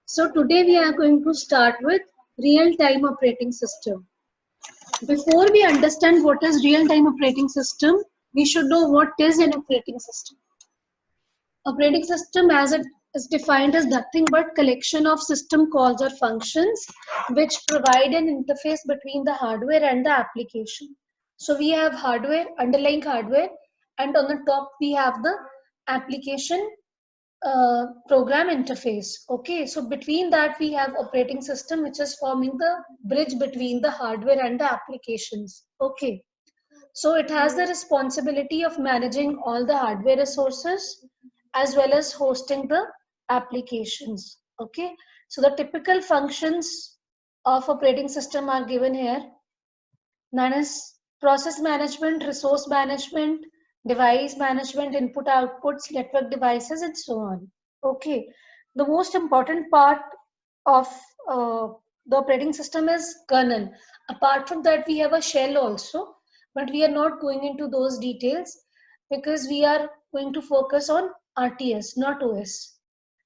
So today we are going to start with real-time operating system. Before we understand what is real-time operating system, we should know what is an operating system. Operating system as it is defined as nothing but collection of system calls or functions which provide an interface between the hardware and the application. So we have hardware, underlying hardware, and on the top we have the application program interface. Okay, so between that we have operating system which is forming the bridge between the hardware and the applications. Okay, so it has the responsibility of managing all the hardware resources as well as hosting the applications. Okay, so the typical functions of operating system are given here. That is process management, resource management, device management, input outputs, network devices, and so on. Okay, the most important part of the operating system is kernel. Apart from that, we have a shell also, but we are not going into those details because we are going to focus on RTOS, not OS.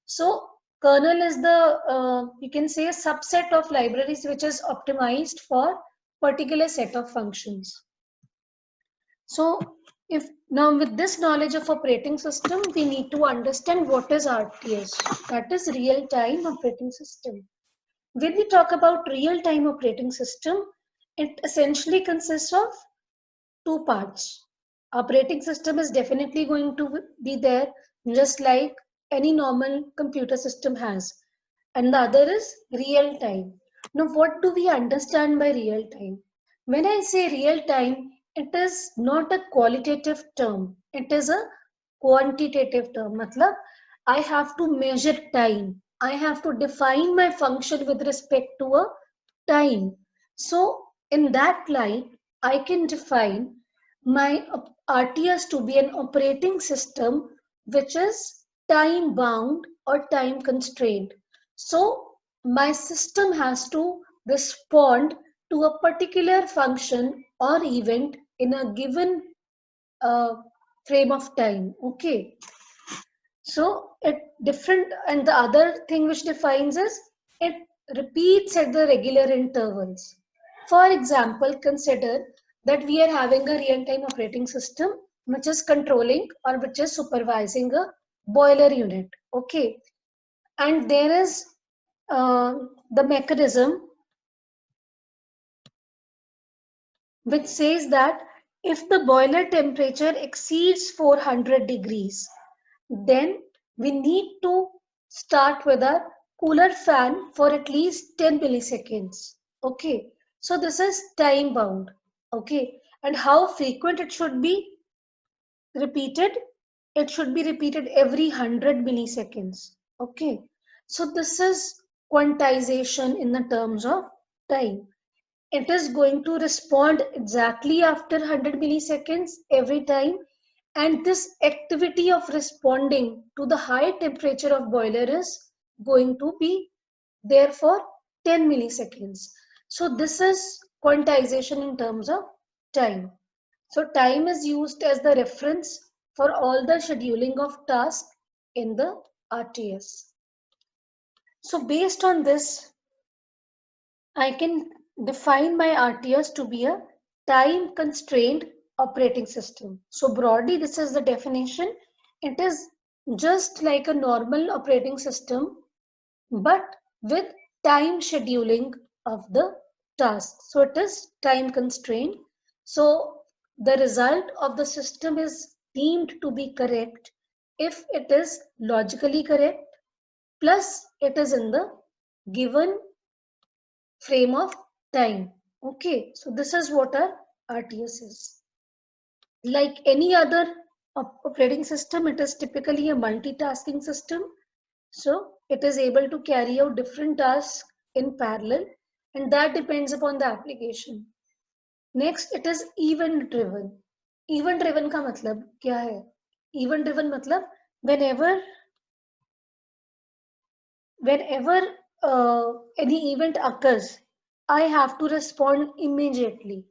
So kernel is the you can say a subset of libraries which is optimized for particular set of functions. So if now with this knowledge of operating system, we need to understand what is RTS, that is real time operating system. When we talk about real time operating system, it essentially consists of two parts. Operating system is definitely going to be there just like any normal computer system has, and the other is real time. Now what do we understand by real time? When I say real time, it is not a qualitative term, it is a quantitative term. Matlab, I have to measure time, I have to define my function with respect to a time. So in that light, I can define my RTS to be an operating system which is time bound or time constrained. So my system has to respond to a particular function or event in a given uh, frame of time. Okay. So it different, and the other thing which defines is it repeats at the regular intervals. For example, consider that we are having a real-time operating system which is controlling or which is supervising a boiler unit. Okay, and there is the mechanism which says that if the boiler temperature exceeds 400 degrees, then we need to start with a cooler fan for at least 10 milliseconds. Okay, so this is time bound. Okay, and how frequent it should be repeated? It should be repeated every 100 milliseconds. Okay, so this is quantization in the terms of time. It is going to respond exactly after 100 milliseconds every time, and this activity of responding to the high temperature of boiler is going to be there for 10 milliseconds. So this is quantization in terms of time. So time is used as the reference for all the scheduling of tasks in the RTS. So based on this, I can define my RTOS to be a time constrained operating system. So broadly, this is the definition. It is just like a normal operating system, but with time scheduling of the task. So it is time constrained. So the result of the system is deemed to be correct if it is logically correct, plus it is in the given frame of time. Okay, so this is what our RTS is. Like any other operating system, it is typically a multitasking system. So it is able to carry out different tasks in parallel, and that depends upon the application. Next, it is event driven. Event driven का मतलब क्या है? Event driven मतलब whenever whenever any event occurs, I have to respond immediately.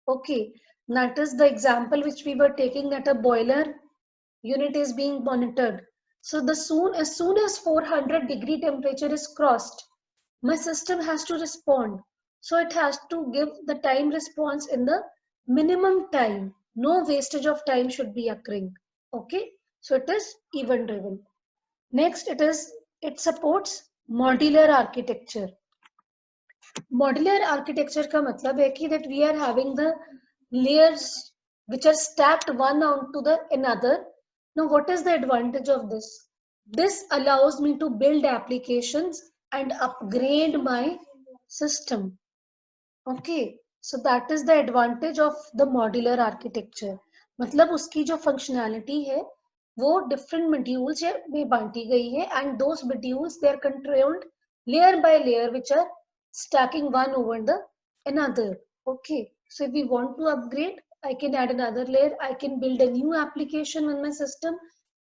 Okay, that is the example which we were taking, that a boiler unit is being monitored. So as soon as 400-degree temperature is crossed, my system has to respond. So it has to give the time response in the minimum time. No wastage of time should be occurring. Okay, so it is event driven. Next, it supports modular architecture. Modular architecture का मतलब है कि that we are having the layers which are stacked one onto the another. Now, what is the advantage of this? This allows me to build applications and upgrade my system. Okay, so that is the advantage of the modular architecture. मतलब उसकी जो functionality है वो different modules में बांटी गई है and those modules they are controlled layer by layer which are stacking one over the another. Okay, so if we want to upgrade, I can add another layer. I can build a new application on my system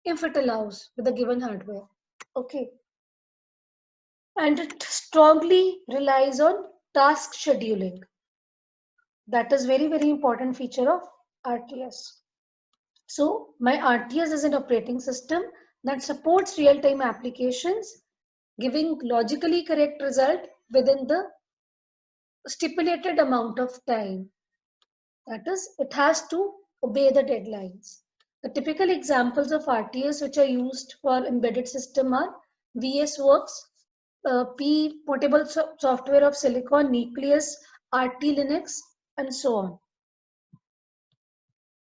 if it allows with the given hardware. Okay, and it strongly relies on task scheduling. That is very important feature of RTOS. So my RTOS is an operating system that supports real-time applications, giving logically correct result within the stipulated amount of time. That is, it has to obey the deadlines. The typical examples of RTOS which are used for embedded system are VS Works, P Portable Software of Silicon, Nucleus, RT Linux, and so on.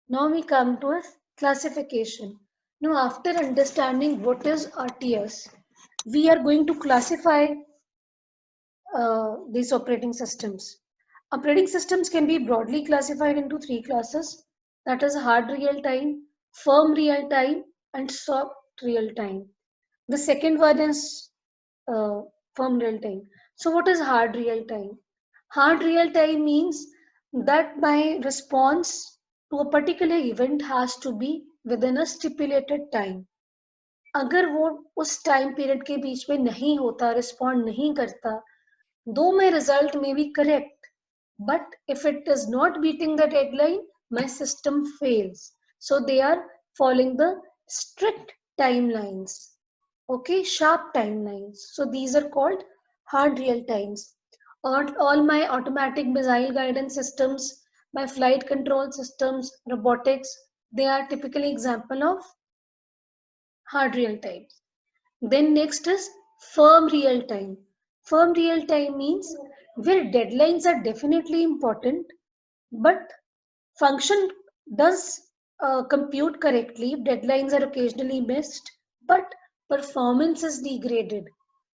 Now we come to a classification. Now after understanding what is RTOS, we are going to classify these operating systems. Operating systems can be broadly classified into three classes, that is hard real time, firm real time, and soft real time. The second one is firm real time. So what is hard real time? Hard real time means that my response to a particular event has to be within a stipulated time. अगर वो उस time period के बीच में नहीं होता, respond नहीं करता, though my result may be correct, but if it is not beating the deadline, my system fails. So they are following the strict timelines. Okay, sharp timelines. So these are called hard real times. All my automatic missile guidance systems, my flight control systems, robotics, they are typically example of hard real time. Then next is firm real time. Firm real time means where deadlines are definitely important, but function does compute correctly if deadlines are occasionally missed, but performance is degraded.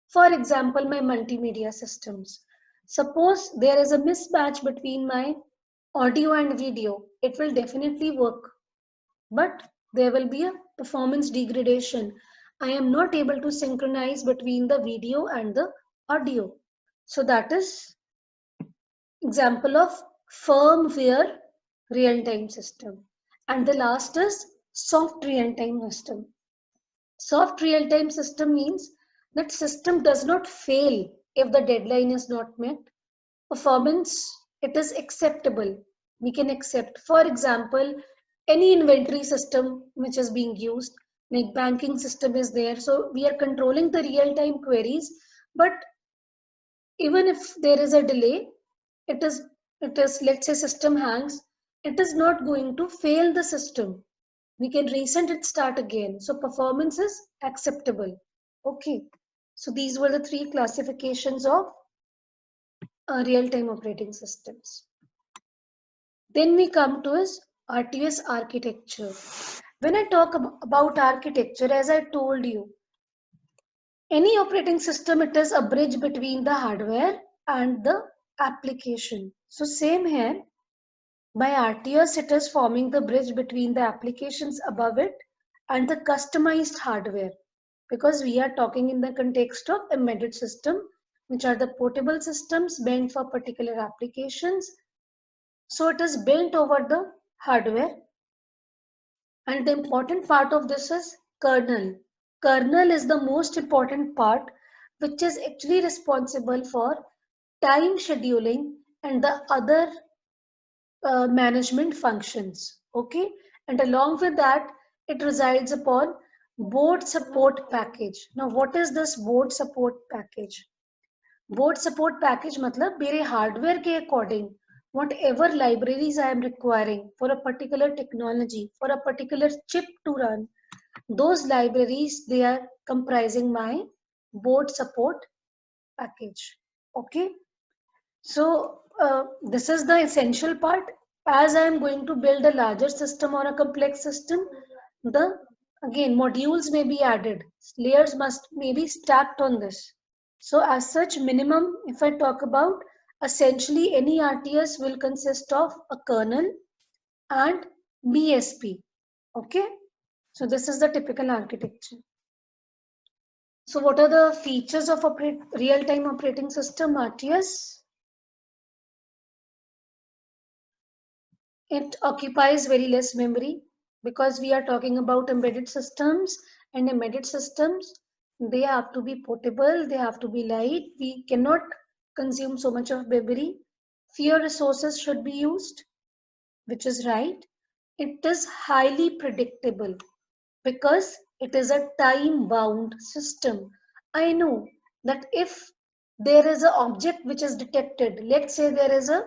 For example, my multimedia systems. Suppose there is a mismatch between my audio and video, it will definitely work, but there will be a performance degradation. I am not able to synchronize between the video and the audio. So that is example of firmware real-time system. And the last is soft real-time system. Soft real-time system means that system does not fail if the deadline is not met. Performance, it is acceptable. We can accept. For example, any inventory system which is being used, like banking system is there. So we are controlling the real-time queries, but even if there is a delay, it is let's say system hangs, it is not going to fail the system. We can reset it, start again. So performance is acceptable. Okay. So these were the three classifications of real-time operating systems. Then we come to is RTOS architecture. When I talk about architecture, as I told you, any operating system, it is a bridge between the hardware and the application. So same here, by RTOS, it is forming the bridge between the applications above it and the customized hardware, because we are talking in the context of embedded system, which are the portable systems meant for particular applications. So it is built over the hardware. And the important part of this is kernel. Kernel is the most important part, which is actually responsible for time scheduling and the other management functions. Okay, and along with that, it resides upon Board support package. Now, what is this board support package? Board support package मतलब मेरे hardware के according whatever libraries I am requiring for a particular technology, for a particular chip to run, those libraries, they are comprising my board support package. Okay. So this is the essential part. As I am going to build a larger system or a complex system, the again modules may be added. Layers may be stacked on this. So as such, minimum, if I talk about, essentially any RTS will consist of a kernel and BSP. Okay. So this is the typical architecture. So what are the features of real-time operating system, RTS? It occupies very less memory because we are talking about embedded systems, and embedded systems, they have to be portable, they have to be light. We cannot consume so much of memory. Fewer resources should be used, which is right. It is highly predictable because it is a time bound system. I know that if there is an object which is detected, let's say there is a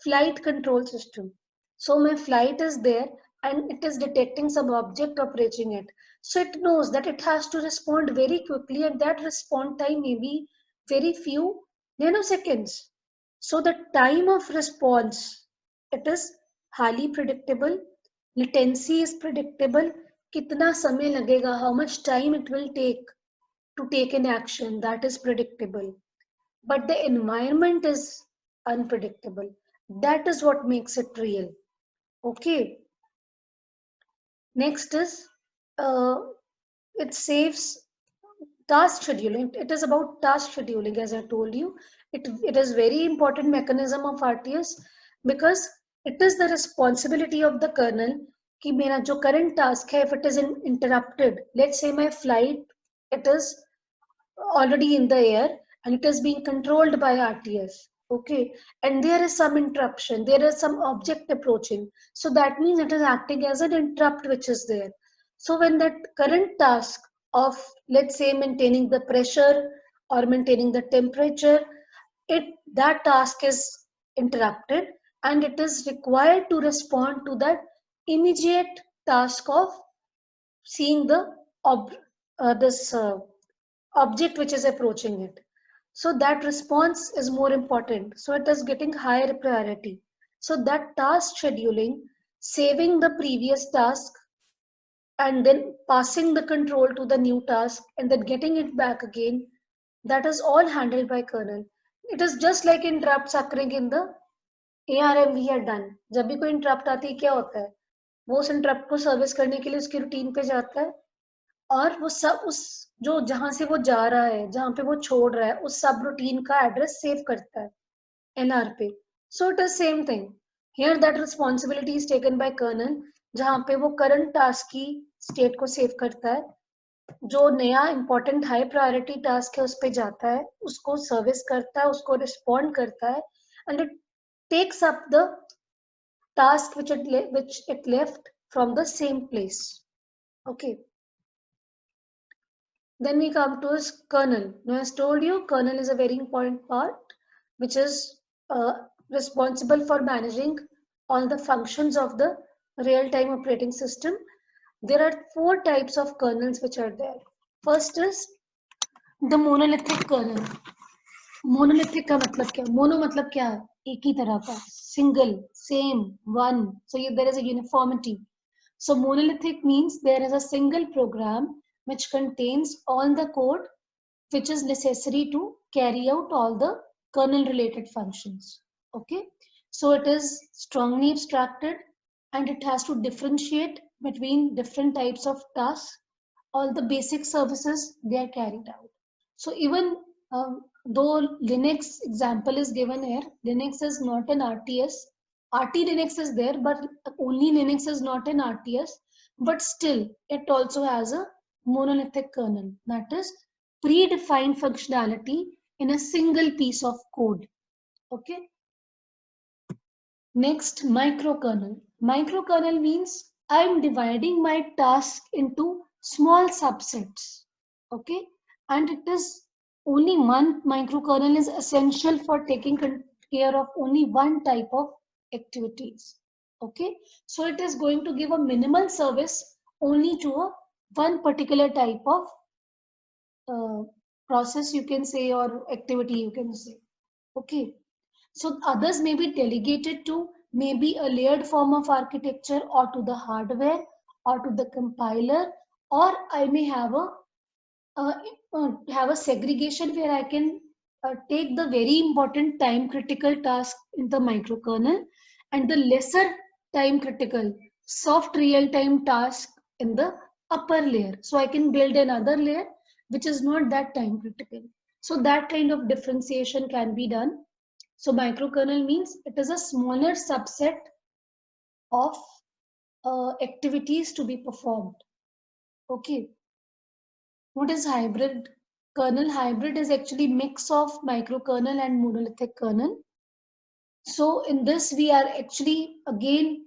flight control system. So my flight is there and it is detecting some object approaching it. So it knows that it has to respond very quickly, and that response time may be very few nanoseconds. So the time of response, it is highly predictable. Latency is predictable. कितना समय लगेगा, how much time it will take to take an action, that is predictable. But the environment is unpredictable. That is what makes it real. Okay. Next is uh, it saves task scheduling. It is about task scheduling, as I told you. It is very important mechanism of RTS because it is the responsibility of the kernel कि मेरा जो current task है, if it is interrupted, let's say my flight, it is already in the air and it is being controlled by RTS. Okay, and there is some interruption, there is some object approaching. So that means it is acting as an interrupt which is there. So when that current task of, let's say, maintaining the pressure or maintaining the temperature, that task is interrupted and it is required to respond to that immediate task of seeing the this object which is approaching it. So that response is more important. So it is getting higher priority. So that task scheduling, saving the previous task and then passing the control to the new task and then getting it back again, that is all handled by kernel. It is just like interrupts occurring in the ARM we had done. जब भी कोई interrupt आती है क्या होता है, वो उस इंटरप्ट को सर्विस करने के लिए उसकी रूटीन पे जाता है और वो सब उस जो जहां से वो जा रहा है, जहां पे वो छोड़ रहा है, उस सब रूटीन का एड्रेस सेव करता है एनआर पे. So it is same thing here, that responsibility is taken by kernel, जहां पे वो करंट टास्क की स्टेट को सेव करता है, जो नया इंपॉर्टेंट हाई प्रायोरिटी टास्क है उस पे जाता है, उसको सर्विस करता है, उसको रिस्पॉन्ड करता है and it takes up the task which it left from the same place. Okay. Then we come to his kernel. Now, as told you, kernel is a very important part, which is responsible for managing all the functions of the real-time operating system. There are 4 types of kernels which are there. First is the monolithic kernel. Monolithic का मतलब क्या? Mono मतलब क्या है? एक ही तरह का. Single, same, one. So there is a uniformity. So monolithic means there is a single program which contains all the code which is necessary to carry out all the kernel related functions. Okay. So it is strongly abstracted and it has to differentiate between different types of tasks. All the basic services, they are carried out. So even though Linux example is given here, Linux is not an RTS. RT Linux is there, but only Linux is not an RTS. But still, it also has a monolithic kernel. That is predefined functionality in a single piece of code. Okay. Next, microkernel. Microkernel means I am dividing my task into small subsets. Okay, and it is only one microkernel is essential for taking care of only one type of activities. Okay, so it is going to give a minimal service only to a one particular type of uh, process, you can say, or activity, you can say. Okay, so others may be delegated to maybe a layered form of architecture or to the hardware or to the compiler, or I may uh, have a segregation where I can take the very important time critical task in the microkernel and the lesser time critical soft real time task in the upper layer. So I can build another layer which is not that time critical. So that kind of differentiation can be done. So microkernel means it is a smaller subset of activities to be performed. Okay. What is hybrid kernel? Hybrid is actually mix of microkernel and monolithic kernel. So in this we are actually again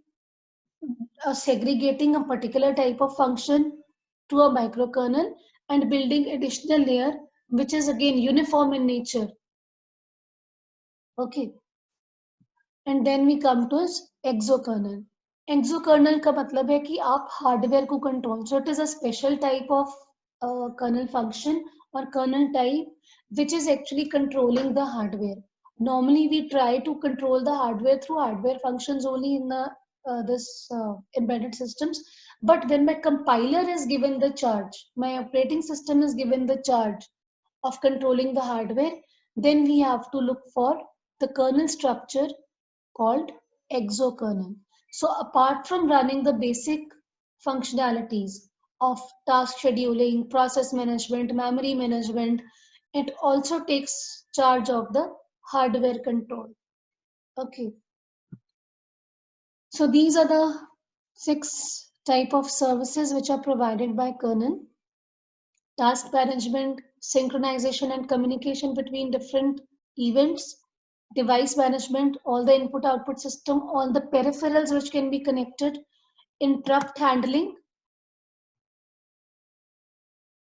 segregating a particular type of function to a microkernel and building additional layer which is again uniform in nature. Okay. And then we come to exokernel. Exokernel का मतलब है कि आप hardware को control. So it is a special type of kernel function or kernel type which is actually controlling the hardware. Normally we try to control the hardware through hardware functions only in the embedded systems. But when my compiler is given the charge, my operating system is given the charge of controlling the hardware, then we have to look for the kernel structure called exokernel. So apart from running the basic functionalities of task scheduling, process management, memory management, it also takes charge of the hardware control. Okay. So these are the 6 type of services which are provided by kernel. Task management, synchronization and communication between different events, device management, all the input output system, all the peripherals which can be connected, interrupt handling,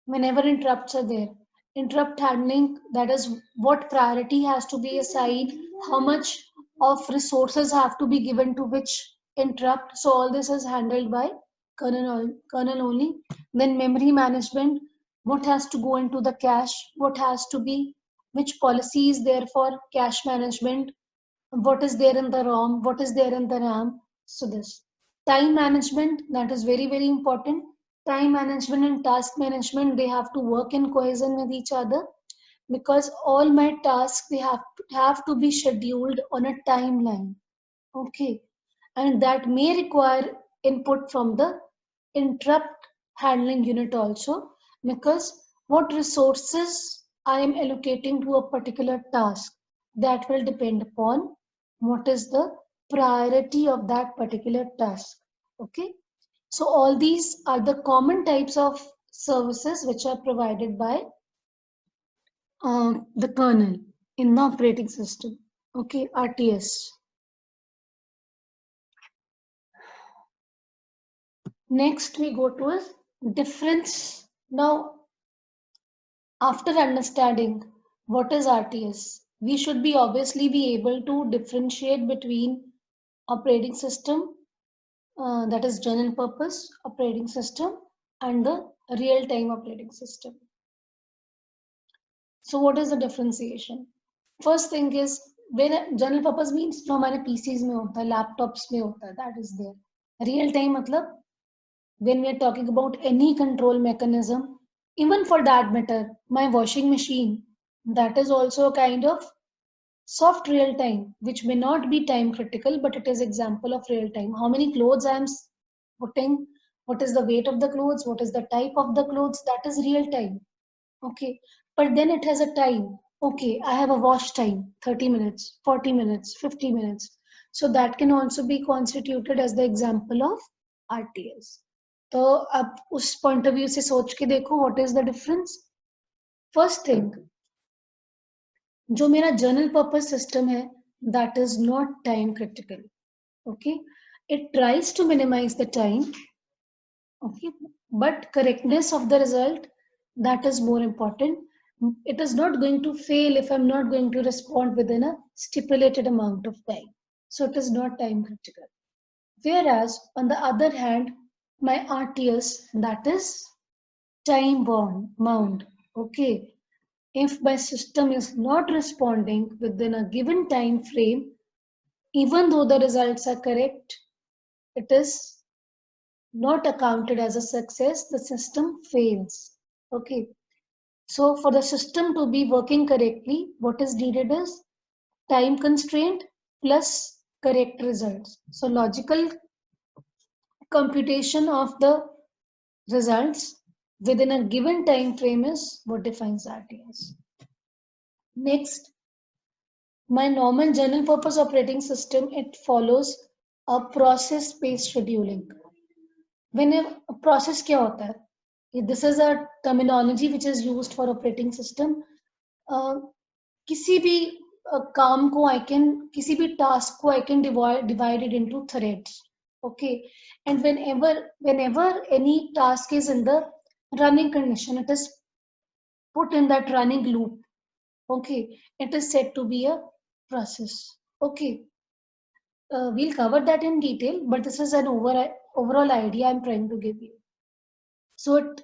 whenever interrupts are there. Interrupt handling, that is what priority has to be assigned, how much of resources have to be given to which interrupt. So all this is handled by kernel only. Then memory management, what has to go into the cache, what has to be, which policy is there for cache management, what is there in the ROM, what is there in the RAM. So this time management, that is very, very important. Time management and task management, they have to work in cohesion with each other because all my tasks, they have to be scheduled on a timeline. Okay. And that may require input from the interrupt handling unit also, because what resources I am allocating to a particular task, that will depend upon what is the priority of that particular task. Okay. So all these are the common types of services which are provided by the kernel in the operating system. Okay, RTS. Next, we go to a difference. Now, after understanding what is RTS, we should be obviously be able to differentiate between operating system, that is general purpose operating system, and the real-time operating system. So what is the differentiation? First thing is, when general purpose means जो हमारे PCs में होता है, laptops में होता है, that is there. Real time मतलब when we are talking about any control mechanism, even for that matter, my washing machine, that is also a kind of soft real time, which may not be time critical, but it is example of real time. How many clothes I am putting, what is the weight of the clothes, what is the type of the clothes, that is real time. Okay, but then it has a time. Okay, I have a wash time, 30 minutes, 40 minutes, 50 minutes. So that can also be constituted as the example of RTS. तो आप उस point of view से सोच के देखो what is the difference. First thing, जो मेरा general purpose system है, that is not time critical. Okay, it tries to minimize the time. Okay, but correctness of the result, that is more important. It is not going to fail if I'm not going to respond within a stipulated amount of time. So it is not time critical. Whereas on the other hand, my RTS, that is time bound. Okay. If my system is not responding within a given time frame, even though the results are correct, it is not accounted as a success, the system fails. Okay. So for the system to be working correctly, what is needed is time constraint plus correct results. So logical computation of the results within a given time frame is what defines RTS. Next, my normal general purpose operating system, it follows a process based scheduling. When a process क्या होता है? This is a terminology which is used for operating system. किसी भी काम को I can, किसी भी task को I can divide it into threads. Okay, and whenever any task is in the running condition, it is put in that running loop. Okay, it is said to be a process. Okay, we'll cover that in detail, but this is an overall idea I'm trying to give you. So it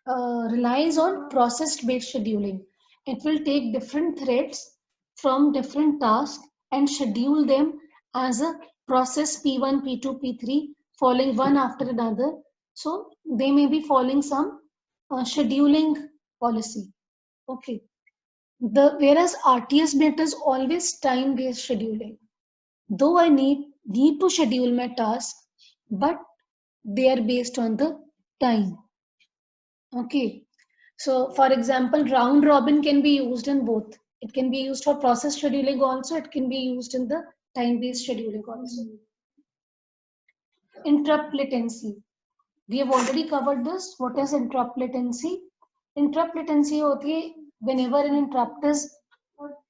relies on process-based scheduling. It will take different threads from different tasks and schedule them as a process P1, P2, P3, following one after another. So they may be following some scheduling policy. Okay. Whereas RTS method is always time-based scheduling. Though I need to schedule my task, but they are based on the time. Okay. So for example, round robin can be used in both. It can be used for process scheduling also. It can be used in the time-based scheduling also. Interrupt latency. We have already covered this. What is interrupt latency? Interrupt latency होती है whenever an interrupt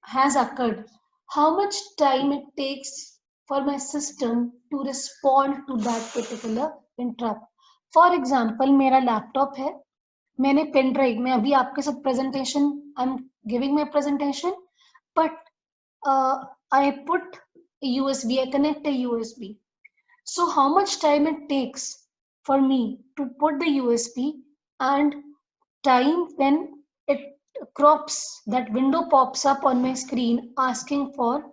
has occurred. How much time it takes for my system to respond to that particular interrupt. For example, मेरा laptop है, मैंने pen drive में अभी आपके साथ presentation I am giving my presentation but I put USB, I connect a USB. So how much time it takes for me to put the USB and time when it crops, that window pops up on my screen asking for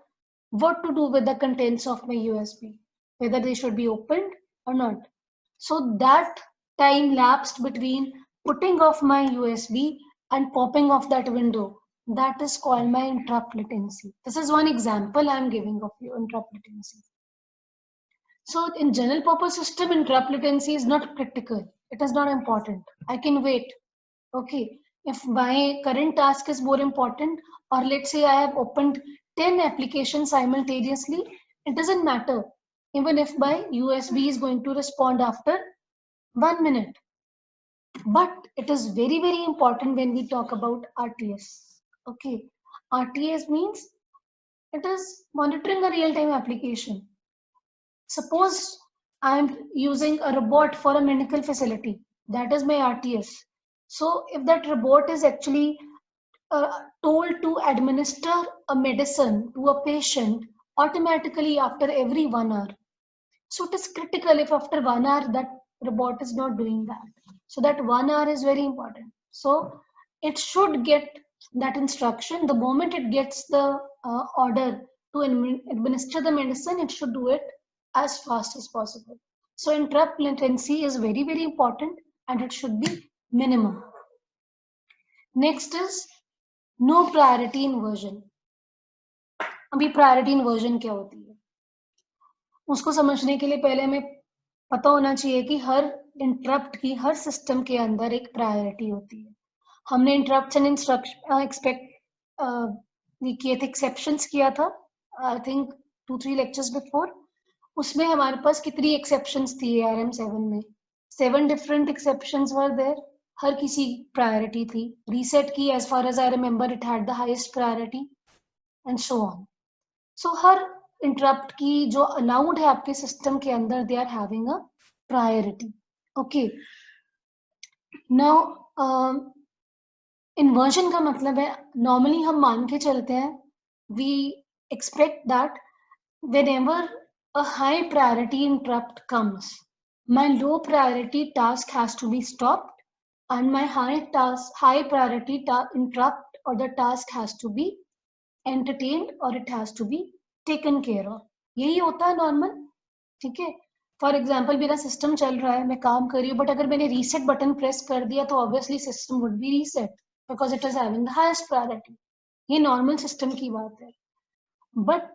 what to do with the contents of my USB, whether they should be opened or not. So that time lapsed between putting off my USB and popping off that window, that is called my interrupt latency. This is one example I am giving of you, interrupt latency. So in general purpose system, interrupt latency is not critical. It is not important. I can wait. Okay. If my current task is more important, or let's say I have opened 10 applications simultaneously, it doesn't matter. Even if my USB is going to respond after 1 minute. But it is very, very important when we talk about RTS. Okay. RTS means it is monitoring a real-time application. Suppose I am using a robot for a medical facility. That is my RTS. So if that robot is actually told to administer a medicine to a patient automatically after every 1 hour. So it is critical if after 1 hour that robot is not doing that. So that 1 hour is very important. So it should get that instruction. The moment it gets the order to administer the medicine, it should do it as fast as possible. So interrupt latency is very, very important and it should be minimum. Next is no priority inversion. अभी priority inversion क्या होती है उसको समझने के लिए पहले हमें पता होना चाहिए कि हर इंटरप्ट की हर सिस्टम के अंदर एक प्रायोरिटी होती है हमने इंटरप्ट्स एंड इंस्ट्रक्शन किए थे एक्सेप्शंस किया था आई थिंक 2-3 लेक्चर्स बिफोर उसमें हमारे पास कितनी एक्सेप्शंस थी ARM7 में 7 डिफरेंट एक्सेप्शंस वर देयर हर किसी प्रायोरिटी थी रीसेट की as far as I remember it had the highest priority and so on so हर इंटरप्ट की जो अलाउड है आपके सिस्टम के अंदर they are having a priority okay now inversion का मतलब है, नॉर्मली हम मान के चलते हैं, we expect that whenever a high priority interrupt comes, my low priority task has to be stopped and my high priority interrupt or the task has to be entertained or it has to be taken care of. यही होता है normal, ठीक है। For example मेरा system चल रहा है, मैं काम कर रही हूँ, बट अगर मैंने रीसेट बटन प्रेस कर दिया तो obviously system would be reset because it is having the highest priority. ये नॉर्मल सिस्टम की बात है। बट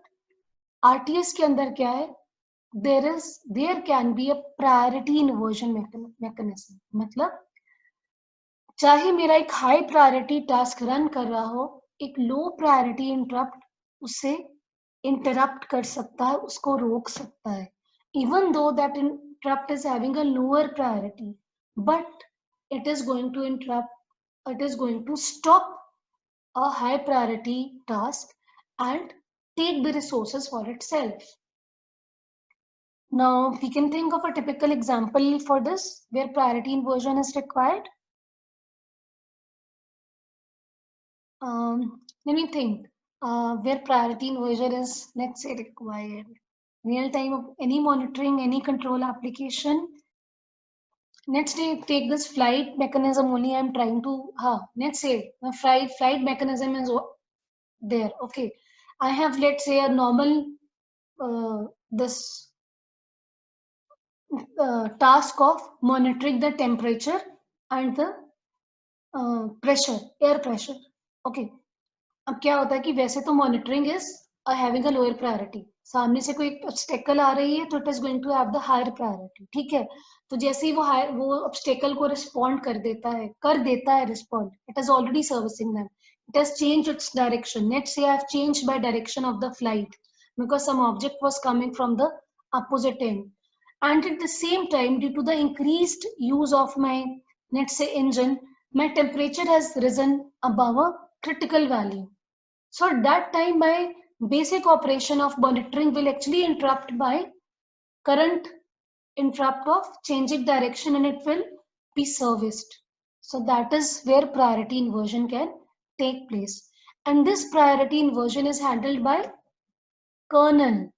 आरटीएस के अंदर क्या है, there can be a priority inversion mechanism। मतलब चाहे मेरा एक हाई प्रायोरिटी टास्क रन कर रहा हो, एक लो प्रायोरिटी इंटरप्ट उसे इंटरप्ट कर सकता है, उसको रोक सकता है, even though that interrupt is having a lower priority, but it is going to stop a high priority task and take the resources for itself. Now we can think of a typical example for this where priority inversion is required. Let me think. Where priority inversion is, let's say, required. Real time of any monitoring, any control application. Let's take this flight mechanism only. I'm trying to, let's say the flight mechanism is there. Okay. I have, let's say, a normal, this task of monitoring the temperature and the pressure, air pressure. Okay. अब क्या होता है कि वैसे तो monitoring is having a lower priority, सामने से कोई ऑब्स्टेकल आ रही है तो it is going to have the higher priority, ठीक है। तो जैसे ही वो ऑब्स्टेकल को रिस्पॉन्ड कर देता है respond, it is already servicing them, it has changed its direction. Let's say I have changed my direction of the flight because some object was coming from the opposite end, and at the same time due to the increased use of my, let's say, engine, my temperature has risen above a critical value. So at that time, my basic operation of monitoring will actually interrupt by current interrupt of changing direction and it will be serviced. So that is where priority inversion can take place. And this priority inversion is handled by kernel.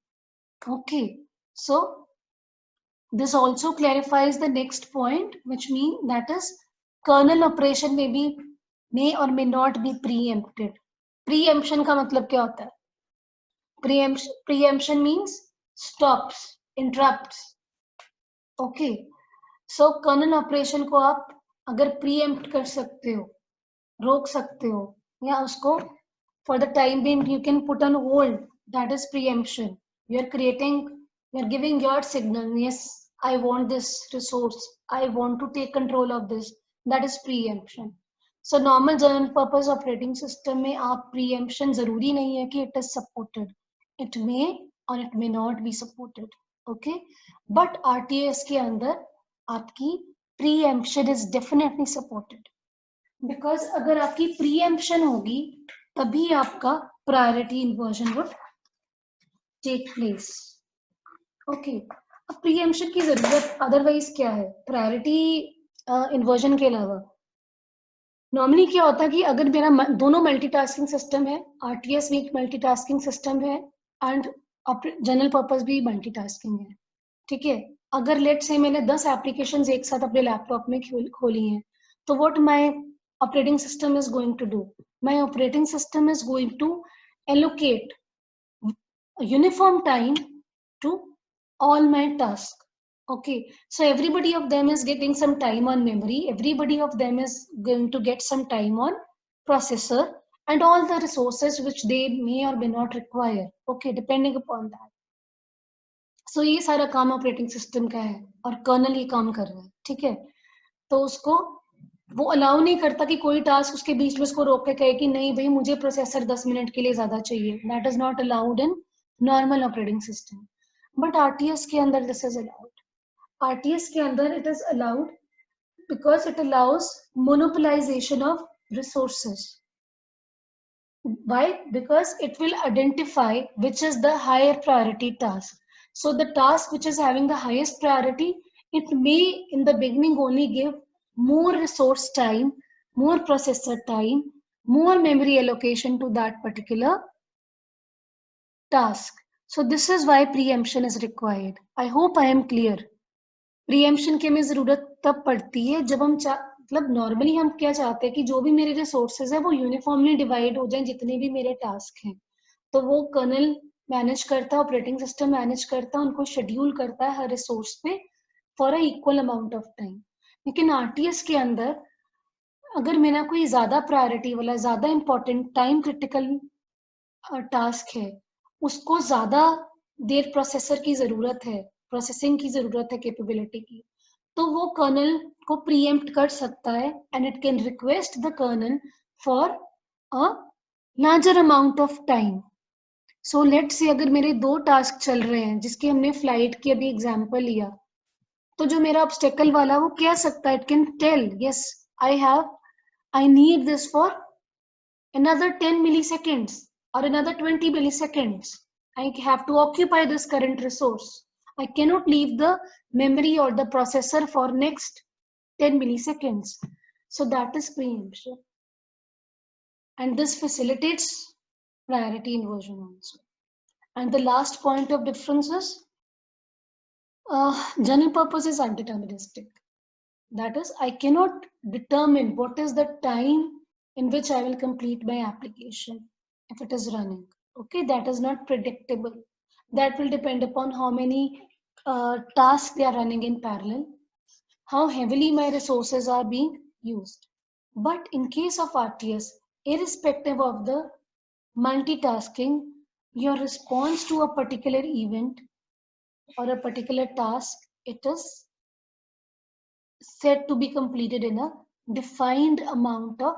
Okay. So this also clarifies the next point, which means that is kernel operation may or may not be preempted. Preemption का मतलब क्या होता है? Preemption means stops, interrupts. Okay. So kernel operation को आप अगर preempt कर सकते हो, रोक सकते हो, या उसको for the time being you can put on hold, that is preemption. You are giving your signal, yes, I want this resource, I want to take control of this, that is preemption. So normal general purpose operating system में आप preemption जरूरी नहीं है कि it is supported, it may or it may not be supported, okay, but RTOS के अंदर आपकी preemption is definitely supported, because अगर आपकी preemption होगी तभी आपका priority inversion would take place. Okay. अब preemption की जरूरत otherwise क्या है priority inversion के अलावा? नॉर्मली क्या होता है कि अगर मेरा दोनों मल्टीटास्किंग सिस्टम है, आरटीएस भी एक मल्टीटास्किंग सिस्टम है एंड जनरल पर्पस भी मल्टीटास्किंग है, ठीक है। अगर लेट से मैंने 10 एप्लीकेशंस एक साथ अपने लैपटॉप में खोली हैं, तो what my operating system is going to do, my operating system is going to allocate uniform time to all my tasks. Okay, so everybody of them is getting some time on memory, everybody of them is going to get some time on processor and all the resources which they may or may not require, okay, depending upon that. So ये सारा काम operating system का है और colonel ये काम कर रहा है, ठीक है। तो उसको वो अलाउ नहीं करता कि कोई टास्क उसके बीच में उसको रोक के कहे कि नहीं भाई मुझे प्रोसेसर 10 मिनट के लिए ज्यादा चाहिए, that is not allowed in normal operating system. But RTS के अंदर दिस इज अलाउड, आरटीएस के अंदर it is allowed because it allows monopolization of resources. Why? Because it will identify which is the higher priority task. So the task which is having the highest priority, it may in the beginning only give more resource time, more processor time, more memory allocation to that particular task. So this is why preemption is required. I hope I am clear. Preemption की हमें जरूरत तब पड़ती है जब हम मतलब normally हम क्या चाहते हैं कि जो भी मेरे रिसोर्सेज है वो यूनिफॉर्मली डिवाइड हो जाएं जितने भी मेरे टास्क हैं, तो वो कर्नल मैनेज करता है, ऑपरेटिंग सिस्टम मैनेज करता है, उनको शेड्यूल करता है हर रिसोर्स पे for a equal amount of time. लेकिन आरटीएस के अंदर अगर मेरा कोई ज्यादा प्रायोरिटी वाला ज्यादा इंपॉर्टेंट टाइम क्रिटिकल टास्क है, उसको ज्यादा देर प्रोसेसर की जरूरत है, प्रोसेसिंग की जरूरत है, कैपेबिलिटी की, तो वो कर्नल को प्रीएम्प्ट कर सकता है and it can request the kernel for a larger amount of time. So let say अगर मेरे 2 टास्क चल रहे हैं जिसकी हमने फ्लाइट की अभी एग्जांपल लिया, तो जो मेरा ऑब्स्टेकल वाला वो कह सकता है, it can tell yes I need this for another 10 milliseconds or another 20 milliseconds. I have to occupy this current resource. I cannot leave the memory or the processor for next 10 milliseconds. So that is preemption. And this facilitates priority inversion also. And the last point of difference is general purpose is undeterministic. That is, I cannot determine what is the time in which I will complete my application if it is running. Okay, that is not predictable. That will depend upon how many tasks they are running in parallel, how heavily my resources are being used. But in case of RTS, irrespective of the multitasking, your response to a particular event or a particular task, it is said to be completed in a defined amount of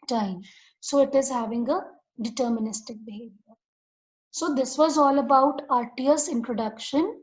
time. So it is having a deterministic behavior. So this was all about RTOS introduction.